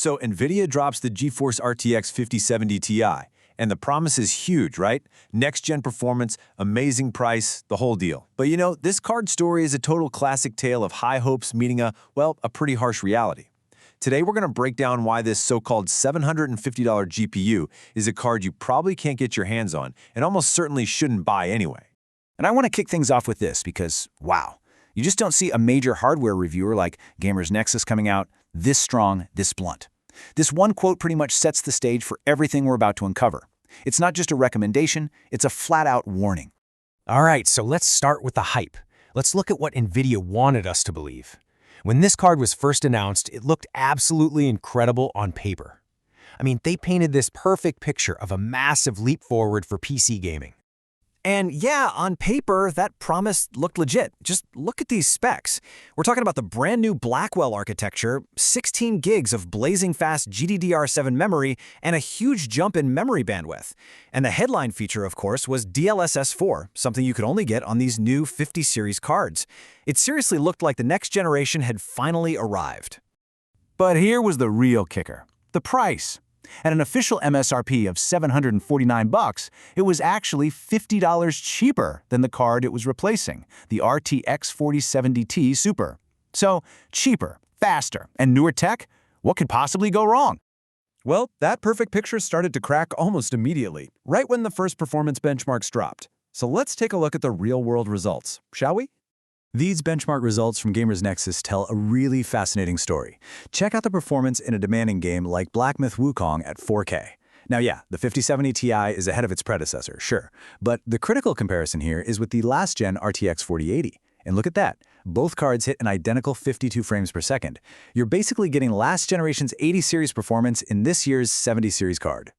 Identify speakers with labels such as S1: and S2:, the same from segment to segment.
S1: So NVIDIA drops the GeForce RTX 5070 Ti, and the promise is huge, right? Next-gen performance, amazing price, the whole deal. But you know, this card story is a total classic tale of high hopes meeting a pretty harsh reality. Today, we're going to break down why this so-called $750 GPU is a card you probably can't get your hands on and almost certainly shouldn't buy anyway.
S2: And I want to kick things off with this because, wow, you just don't see a major hardware reviewer like Gamers Nexus coming out this strong, this blunt. This one quote pretty much sets the stage for everything we're about to uncover. It's not just a recommendation, it's a flat-out warning.
S3: All right, so let's start with the hype. Let's look at what NVIDIA wanted us to believe. When this card was first announced, it looked absolutely incredible on paper. I mean, they painted this perfect picture of a massive leap forward for PC gaming.
S4: And yeah, on paper, that promise looked legit. Just look at these specs. We're talking about the brand new Blackwell-architecture, 16 gigs of blazing fast GDDR7 memory, and a huge jump in memory bandwidth. And the headline feature, of course, was DLSS 4, something you could only get on these new 50 series cards. It seriously looked like the next generation had finally arrived.
S2: But here was the real kicker: the price. At an official MSRP of $749, it was actually $50 cheaper than the card it was replacing, the RTX 4070 Ti Super. So, cheaper, faster, and newer tech? What could possibly go wrong?
S1: Well, that perfect picture started to crack almost immediately, right when the first performance benchmarks dropped. So let's take a look at the real-world results, shall we? These benchmark results from Gamers Nexus tell a really fascinating story. Check out the performance in a demanding game like Black Myth Wukong at 4K. Now yeah, the 5070 Ti is ahead of its predecessor, sure, but the critical comparison here is with the last-gen RTX 4080. And look at that, both cards hit an identical 52 frames per second. You're basically getting last generation's 80 series performance in this year's 70 series card.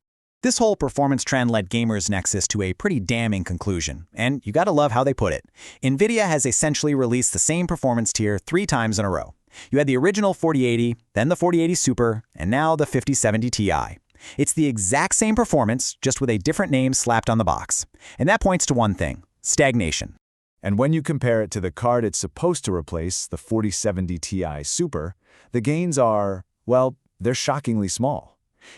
S2: This whole performance trend led Gamers Nexus to a pretty damning conclusion, and you gotta love how they put it. NVIDIA has essentially released the same performance tier 3 times in a row. You had the original 4080, then the 4080 Super, and now the 5070 Ti. It's the exact same performance, just with a different name slapped on the box. And that points to one thing: stagnation.
S1: And when you compare it to the card it's supposed to replace, the 4070 Ti Super, the gains are, well, they're shockingly small.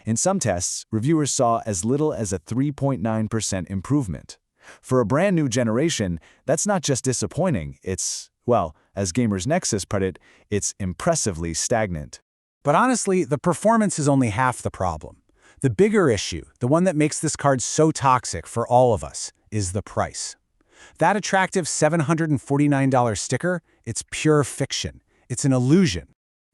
S1: In some tests, reviewers saw as little as a 3.9% improvement. For a brand new generation, that's not just disappointing, it's, well, as Gamers Nexus put it, it's impressively stagnant.
S2: But honestly, the performance is only half the problem. The bigger issue, the one that makes this card so toxic for all of us, is the price. That attractive $749 sticker, it's pure fiction. It's an illusion.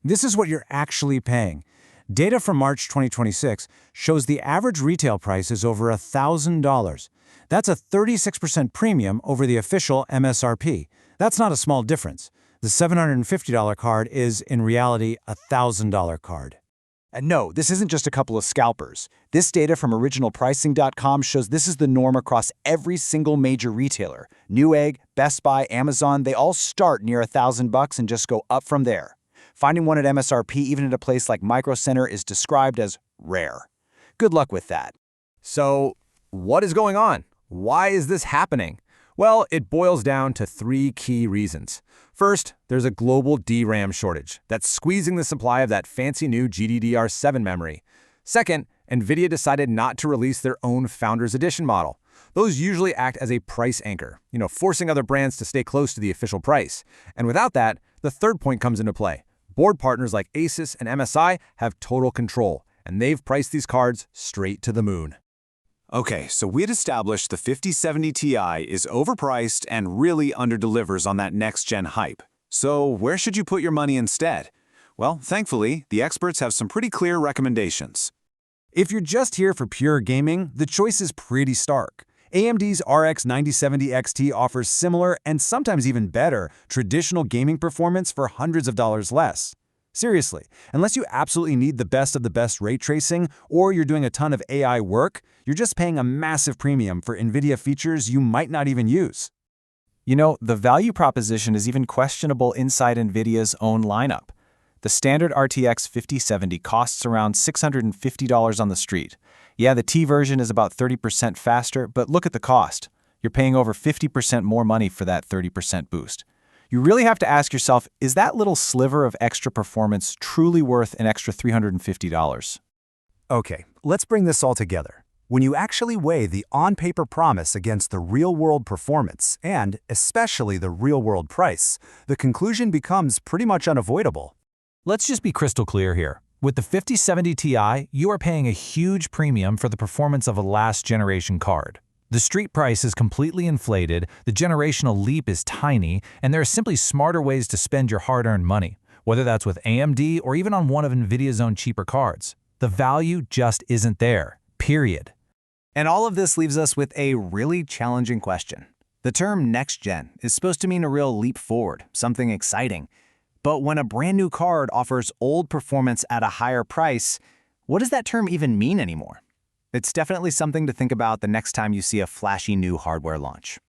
S2: This is what you're actually paying. Data from March 2026 shows the average retail price is over $1,000. That's a 36% premium over the official MSRP. That's not a small difference. The $750 card is, in reality, a $1,000 card. And no, this isn't just a couple of scalpers. This data from originalpricing.com shows this is the norm across every single major retailer. Newegg, Best Buy, Amazon, they all start near $1,000 and just go up from there. Finding one at MSRP, even at a place like Micro Center, is described as rare. Good luck with that.
S5: So, what is going on? Why is this happening? Well, it boils down to 3 key reasons. First, there's a global DRAM shortage that's squeezing the supply of that fancy new GDDR7 memory. Second, NVIDIA decided not to release their own Founders Edition model. Those usually act as a price anchor, forcing other brands to stay close to the official price. And without that, the third point comes into play. Board partners like Asus and MSI have total control, and they've priced these cards straight to the moon.
S1: Okay, so we had established the 5070 Ti is overpriced and really underdelivers on that next-gen hype. So where should you put your money instead? Well, thankfully, the experts have some pretty clear recommendations.
S2: If you're just here for pure gaming, the choice is pretty stark. AMD's RX 9070 XT offers similar, and sometimes even better, traditional gaming performance for hundreds of dollars less. Seriously, unless you absolutely need the best of the best ray tracing, or you're doing a ton of AI work, you're just paying a massive premium for NVIDIA features you might not even use.
S4: You know, the value proposition is even questionable inside NVIDIA's own lineup. The standard RTX 5070 costs around $650 on the street. Yeah, the T version is about 30% faster, but look at the cost. You're paying over 50% more money for that 30% boost.
S2: you really have to ask yourself, is that little sliver of extra performance truly worth an extra $350?
S6: Okay, let's bring this all together. When you actually weigh the on-paper promise against the real-world performance, and especially the real-world price, the conclusion becomes pretty much unavoidable.
S7: Let's just be crystal clear here. With the 5070 Ti, you are paying a huge premium for the performance of a last-generation card. The street price is completely inflated, the generational leap is tiny, and there are simply smarter ways to spend your hard-earned money, whether that's with AMD or even on one of NVIDIA's own cheaper cards. The value just isn't there, period.
S2: And all of this leaves us with a really challenging question. The term next-gen is supposed to mean a real leap forward, something exciting. But when a brand new card offers old performance at a higher price, what does that term even mean anymore? It's definitely something to think about the next time you see a flashy new hardware launch.